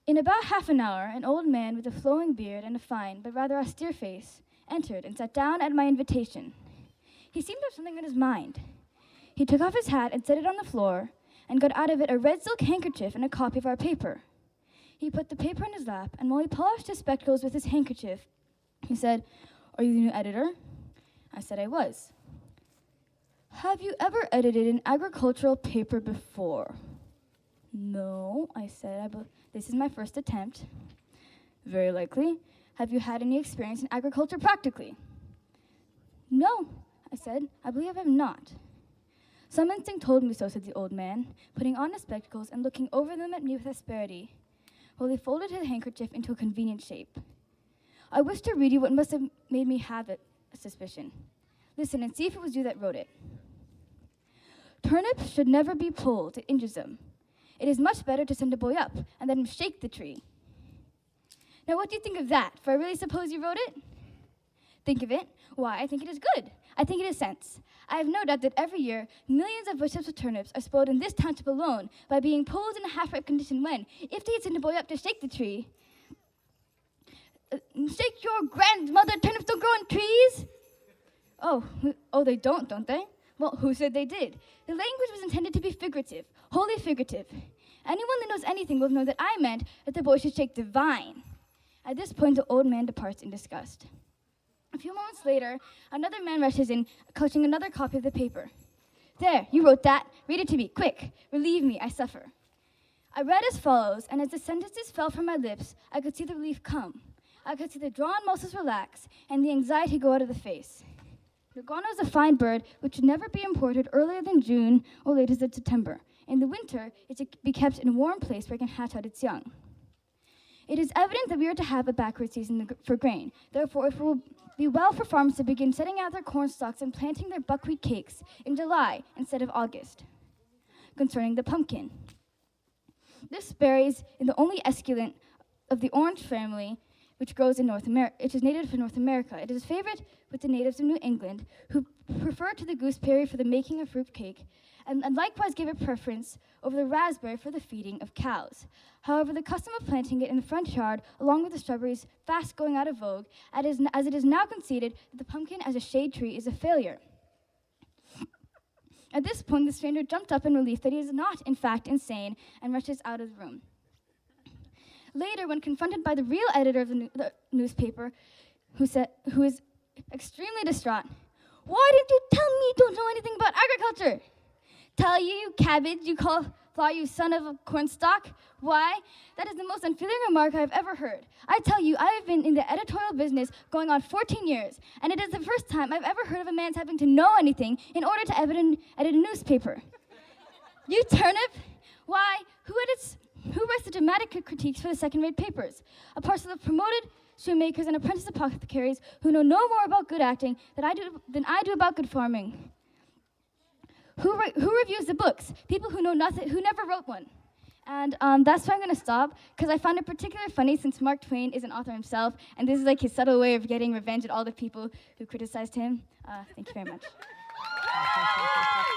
In about half an hour, an old man with a flowing beard and a fine but rather austere face entered and sat down at my invitation. He seemed to have something on his mind. He took off his hat and set it on the floor and got out of it a red silk handkerchief and a copy of our paper. He put the paper in his lap, and while he polished his spectacles with his handkerchief, he said, "Are you the new editor?" I said I was. "Have you ever edited an agricultural paper before?" "No," I said. This is my first attempt." "Very likely. Have you had any experience in agriculture practically?" "No," I said. "I believe I have not." "Some instinct told me so," said the old man, putting on his spectacles and looking over them at me with asperity, while he folded his handkerchief into a convenient shape. "I wish to read you what must have made me have a suspicion. Listen and see if it was you that wrote it. Turnips should never be pulled, it injures them. It is much better to send a boy up and let him shake the tree." Now what do you think of that? For I really suppose you wrote it? Think of it? Why, I think it is good. I think it is sense. I have no doubt that every year, millions of bushels of turnips are spoiled in this township alone by being pulled in a half-ripe condition when, if they had sent a boy up to shake the tree, shake your grandmother, turnips don't grow on trees? Oh, they don't they? Well, who said they did? The language was intended to be figurative, wholly figurative. Anyone that knows anything will know that I meant that the boy should shake the vine. At this point, the old man departs in disgust. A few moments later, another man rushes in, clutching another copy of the paper. "There, you wrote that. Read it to me, quick. Relieve me, I suffer." I read as follows, and as the sentences fell from my lips, I could see the relief come. I could see the drawn muscles relax and the anxiety go out of the face. The guano is a fine bird which should never be imported earlier than June or latest in September. In the winter, it should be kept in a warm place where it can hatch out its young. It is evident that we are to have a backward season for grain. Therefore, it will be well for farmers to begin setting out their corn stalks and planting their buckwheat cakes in July instead of August. Concerning the pumpkin. This berry is the only esculent of the orange family which grows in North America. It is native to North America. It is a favorite with the natives of New England, who prefer to the gooseberry for the making of fruit cake, and likewise give it preference over the raspberry for the feeding of cows. However, the custom of planting it in the front yard, along with the strawberries, fast going out of vogue, as it is now conceded that the pumpkin as a shade tree is a failure. At this point, the stranger jumped up in relief that he is not, in fact, insane, and rushes out of the room. Later, when confronted by the real editor of the newspaper, who is extremely distraught, "Why didn't you tell me you don't know anything about agriculture?" "Tell you, you cabbage, you cauliflower, you son of a cornstalk? Why, that is the most unfeeling remark I have ever heard. I tell you, I have been in the editorial business going on 14 years, and it is the first time I've ever heard of a man's having to know anything in order to edit a newspaper. You turnip? Why, who writes the dramatic critiques for the second-rate papers? A parcel of promoted shoemakers and apprentice apothecaries who know no more about good acting than I do about good farming. Who reviews the books? People who know nothing, who never wrote one." And that's where I'm going to stop, because I found it particularly funny since Mark Twain is an author himself, and this is like his subtle way of getting revenge at all the people who criticized him. Thank you very much.